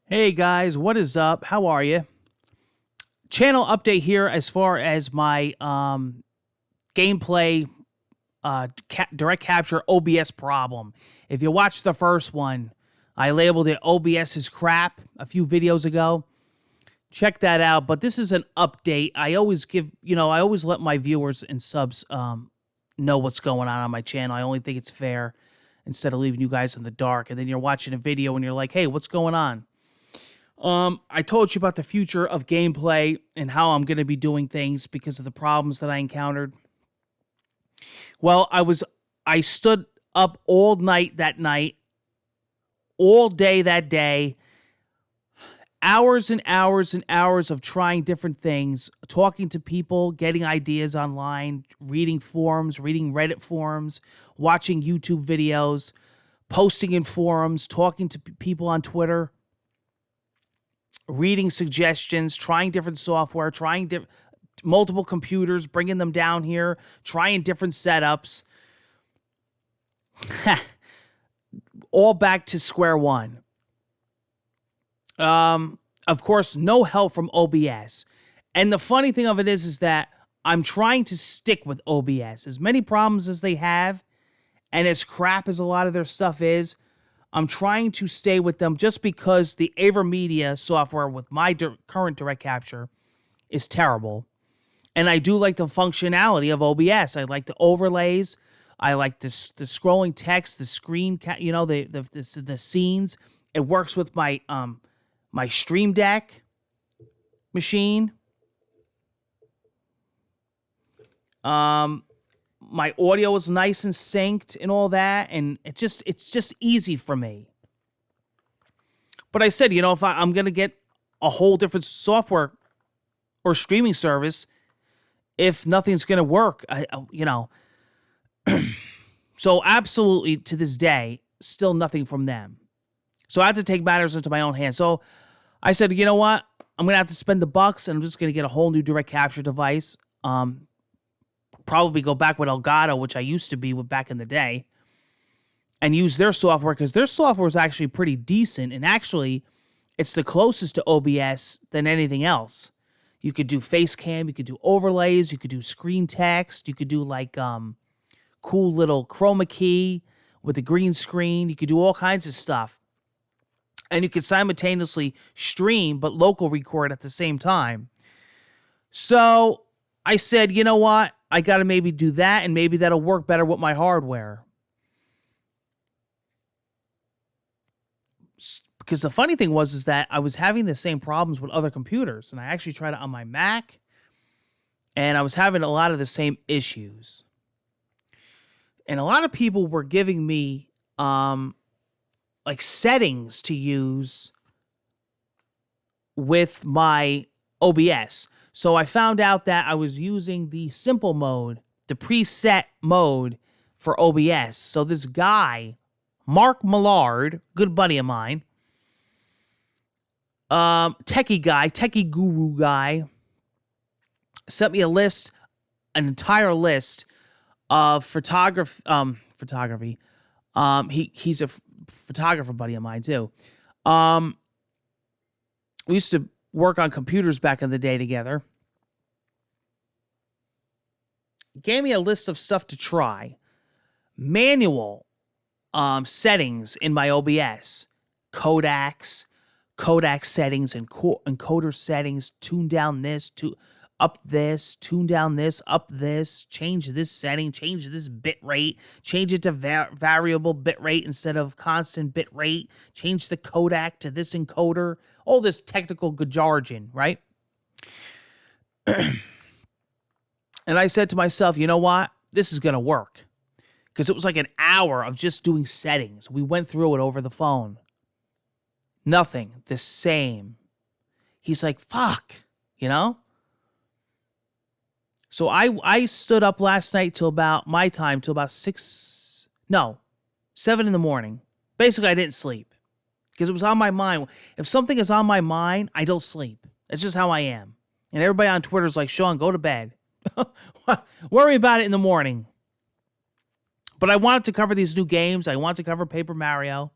Hey guys, what is up? How are you? Channel update here as far as my gameplay direct capture OBS problem. If you watched the first one, I labeled it OBS is crap a few videos ago. Check that out. But this is an update. I always I always let my viewers and subs know what's going on my channel. I only think it's fair instead of leaving you guys in the dark. And then you're watching a video and you're like, hey, what's going on? I told you about the future of gameplay and how I'm going to be doing things because of the problems that I encountered. Well, I stood up all night that night, all day that day, hours and hours and hours of trying different things, talking to people, getting ideas online, reading forums, reading Reddit forums, watching YouTube videos, posting in forums, talking to people on Twitter, reading suggestions, trying different software, trying multiple computers, bringing them down here, trying different setups. All back to square one. Of course, no help from OBS. And the funny thing of it is that I'm trying to stick with OBS. As many problems as they have, and as crap as a lot of their stuff is, I'm trying to stay with them just because the AverMedia software with my current direct capture is terrible. And I do like the functionality of OBS. I like the overlays. I like the scrolling text, the screen, the scenes. It works with my my Stream Deck machine. My audio is nice and synced and all that, and it's just easy for me. But I said, if I'm gonna get a whole different software or streaming service, if nothing's gonna work, So absolutely to this day, still nothing from them. So I had to take matters into my own hands. So I said, you know what? I'm gonna have to spend the bucks, and I'm just gonna get a whole new direct capture device. Probably go back with Elgato, which I used to be with back in the day, and use their software because their software is actually pretty decent. And actually, it's the closest to OBS than anything else. You could do face cam, you could do overlays, you could do screen text, you could do like cool little chroma key with the green screen. You could do all kinds of stuff. And you could simultaneously stream but local record at the same time. So I said, you know what? I got to maybe do that, and maybe that'll work better with my hardware. Because the funny thing is that I was having the same problems with other computers, and I actually tried it on my Mac, and I was having a lot of the same issues. And a lot of people were giving me like settings to use with my OBS. So I found out that I was using the simple mode, the preset mode for OBS. So this guy, Mark Millard, good buddy of mine, techie guru guy, sent me an entire list of photography. He's a photographer buddy of mine too. We used to work on computers back in the day together. Gave me a list of stuff to try. Manual settings in my OBS. Codec settings, and encoder settings. Tune down this, up this, tune down this, up this, change this setting, change this bit rate, change it to variable bit rate instead of constant bit rate, change the codec to this encoder, all this technical jargon, right? And I said to myself, you know what? This is going to work. Because it was like an hour of just doing settings. We went through it over the phone. Nothing. The same. He's like, fuck, So I stood up last night till about 7 in the morning. Basically, I didn't sleep because it was on my mind. If something is on my mind, I don't sleep. That's just how I am. And everybody on Twitter is like, Sean, go to bed. Worry about it in the morning. But I wanted to cover these new games. I want to cover Paper Mario.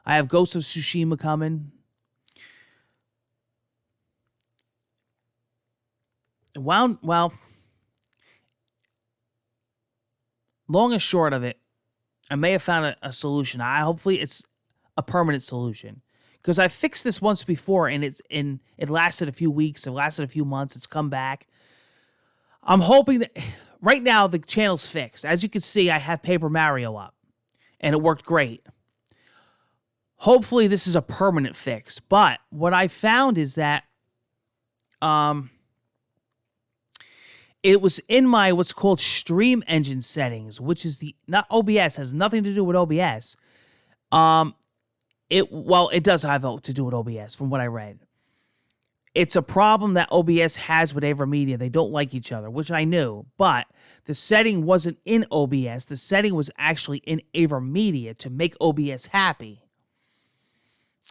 I have Ghost of Tsushima coming. Well, long and short of it, I may have found a solution. Hopefully it's a permanent solution, because I fixed this once before and it lasted a few weeks, it lasted a few months, it's come back. I'm hoping that right now the channel's fixed. As you can see, I have Paper Mario up and it worked great. Hopefully this is a permanent fix. But what I found is that it was in my what's called Stream Engine settings, which is not OBS, has nothing to do with OBS. It does have to do with OBS from what I read. It's a problem that OBS has with AverMedia. They don't like each other, which I knew, but the setting wasn't in OBS. The setting was actually in AverMedia to make OBS happy.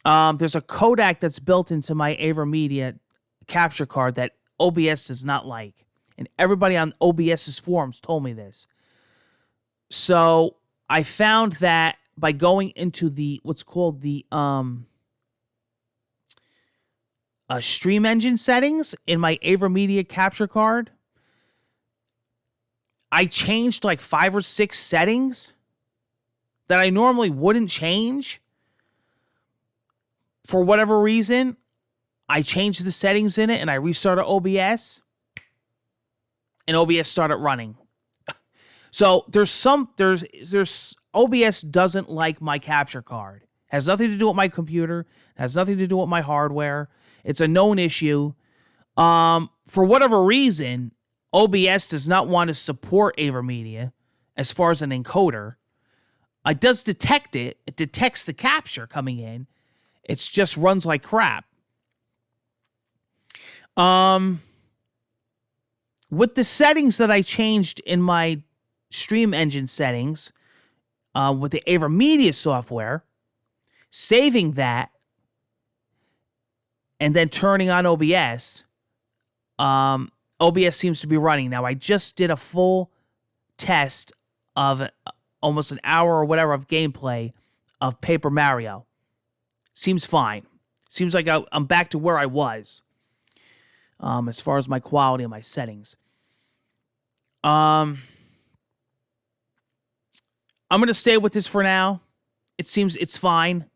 There's a codec that's built into my AverMedia capture card that OBS does not like. And everybody on OBS's forums told me this. So I found that by going into what's called the Stream Engine settings in my AverMedia capture card, I changed like 5 or 6 settings that I normally wouldn't change. For whatever reason, I changed the settings in it and I restarted OBS. And OBS started running. So there's OBS doesn't like my capture card. Has nothing to do with my computer. Has nothing to do with my hardware. It's a known issue. For whatever reason, OBS does not want to support AverMedia as far as an encoder. It does detect it. It detects the capture coming in. It just runs like crap. With the settings that I changed in my Stream Engine settings, with the AverMedia software, saving that, and then turning on OBS, OBS seems to be running. Now, I just did a full test of almost an hour or whatever of gameplay of Paper Mario. Seems fine. Seems like I'm back to where I was, as far as my quality and my settings. I'm going to stay with this for now. It seems it's fine.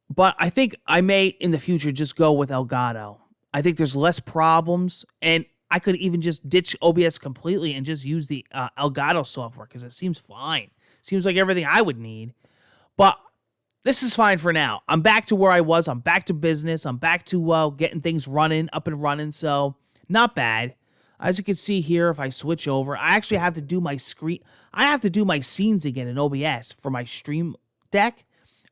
But I think I may, in the future, just go with Elgato. I think there's less problems, and I could even just ditch OBS completely and just use the Elgato software, because it seems fine. Seems like everything I would need. But this is fine for now. I'm back to where I was. I'm back to business. I'm back to getting things running, up and running, so not bad. As you can see here, if I switch over, I actually have to do my screen. I have to do my scenes again in OBS for my stream deck.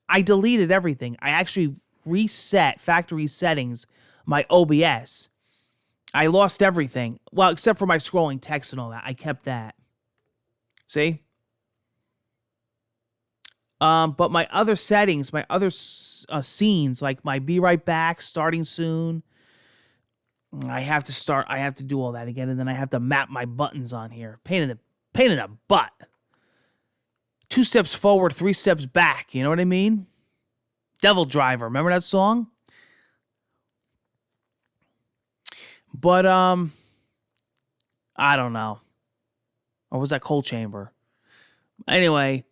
I deleted everything. I actually reset factory settings, my OBS. I lost everything. Well, except for my scrolling text and all that. I kept that. See? But my other settings, my other scenes, like my Be Right Back, starting soon, I have to do all that again, and then I have to map my buttons on here. Pain in the butt. 2 steps forward, 3 steps back. You know what I mean? Devil Driver. Remember that song? But, I don't know. Or was that Cold Chamber? Anyway,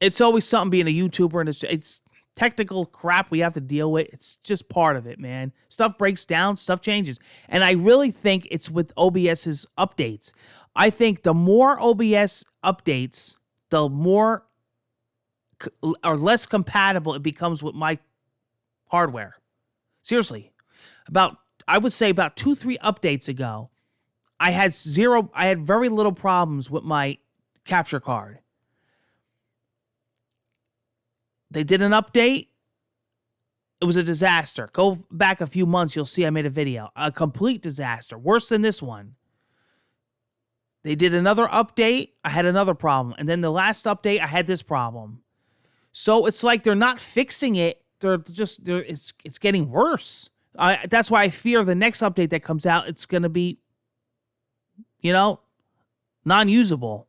it's always something being a YouTuber, and it's technical crap we have to deal with. It's just part of it, man. Stuff breaks down, stuff changes. And I really think it's with OBS's updates. I think the more OBS updates, the more or less compatible it becomes with my hardware. Seriously. I would say about 2-3 updates ago, I had very little problems with my capture card. They did an update. It was a disaster. Go back a few months, you'll see I made a video. A complete disaster. Worse than this one. They did another update. I had another problem. And then the last update, I had this problem. So it's like they're not fixing it. It's getting worse. That's why I fear the next update that comes out, it's going to be, non-usable.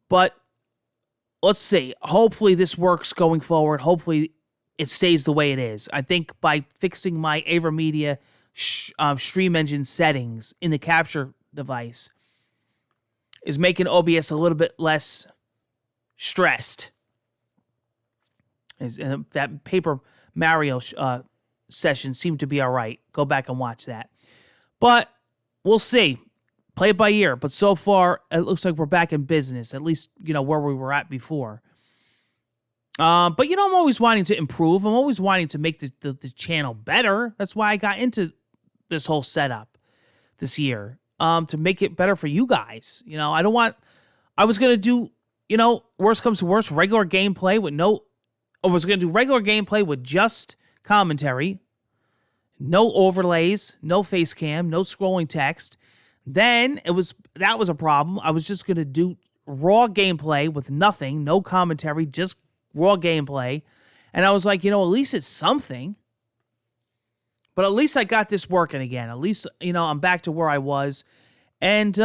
But let's see. Hopefully this works going forward. Hopefully it stays the way it is. I think by fixing my AverMedia stream engine settings in the capture device is making OBS a little bit less stressed. That Paper Mario session seemed to be all right. Go back and watch that. But we'll see. Play it by ear. But so far, it looks like we're back in business, at least, where we were at before. But, I'm always wanting to improve. I'm always wanting to make the channel better. That's why I got into this whole setup this year, to make it better for you guys. I was going to do, worst comes to worst, regular gameplay with I was going to do regular gameplay with just commentary, no overlays, no face cam, no scrolling text. Then that was a problem. I was just going to do raw gameplay with nothing, no commentary, just raw gameplay. And I was like, at least it's something. But at least I got this working again. At least, I'm back to where I was. And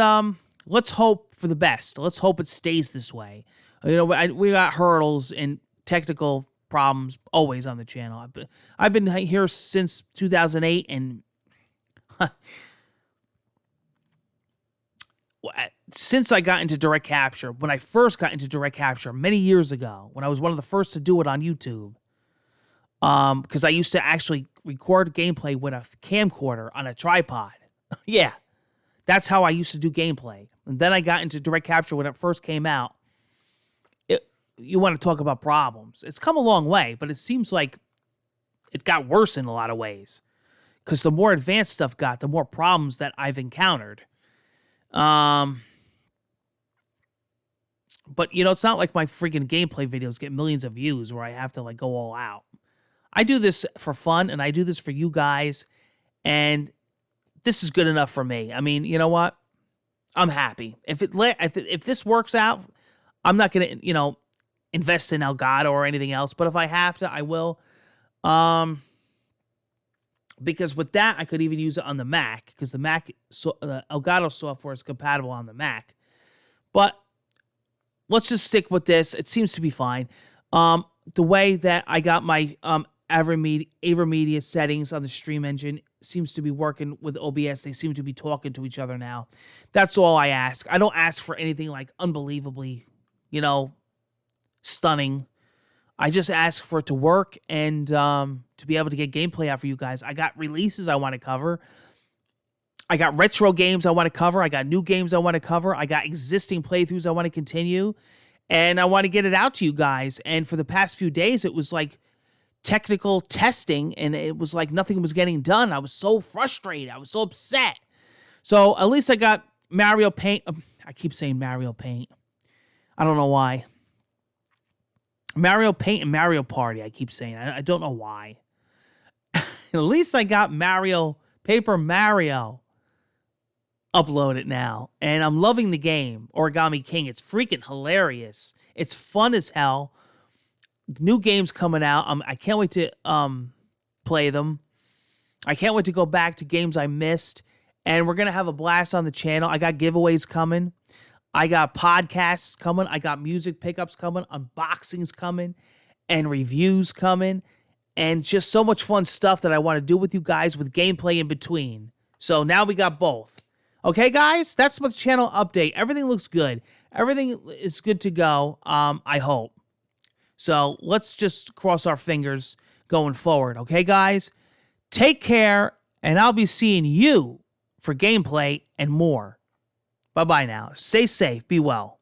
let's hope for the best. Let's hope it stays this way. We got hurdles and technical problems always on the channel. I've been here since 2008, and since I got into direct capture, when I first got into direct capture many years ago, when I was one of the first to do it on YouTube, because I used to actually record gameplay with a camcorder on a tripod. Yeah, that's how I used to do gameplay. And then I got into direct capture when it first came out. You want to talk about problems. It's come a long way, but it seems like it got worse in a lot of ways. Because the more advanced stuff got, the more problems that I've encountered. But, it's not like my freaking gameplay videos get millions of views where I have to, go all out. I do this for fun, and I do this for you guys, and this is good enough for me. I mean, you know what? I'm happy. If this works out, I'm not going to, invest in Elgato or anything else, but if I have to, I will. Because with that, I could even use it on the Mac, because the Elgato software is compatible on the Mac. But let's just stick with this. It seems to be fine. The way that I got my AverMedia settings on the stream engine seems to be working with OBS. They seem to be talking to each other now. That's all I ask. I don't ask for anything unbelievably, stunning. I just ask for it to work and to be able to get gameplay out for you guys. I got releases I want to cover. I got retro games I want to cover. I got new games I want to cover. I got existing playthroughs I want to continue. And I want to get it out to you guys. And for the past few days, it was technical testing, and it was nothing was getting done. I was so frustrated. I was so upset. So at least I got Mario Paint. I keep saying Mario Paint. I don't know why. Mario Paint and Mario Party, I keep saying. I don't know why. At least I got Paper Mario uploaded now. And I'm loving the game, Origami King. It's freaking hilarious. It's fun as hell. New games coming out. I can't wait to play them. I can't wait to go back to games I missed. And we're going to have a blast on the channel. I got giveaways coming. I got podcasts coming. I got music pickups coming. Unboxings coming. And reviews coming. And just so much fun stuff that I want to do with you guys with gameplay in between. So now we got both. Okay, guys? That's my channel update. Everything looks good. Everything is good to go, I hope. So let's just cross our fingers going forward. Okay, guys? Take care, and I'll be seeing you for gameplay and more. Bye-bye now. Stay safe. Be well.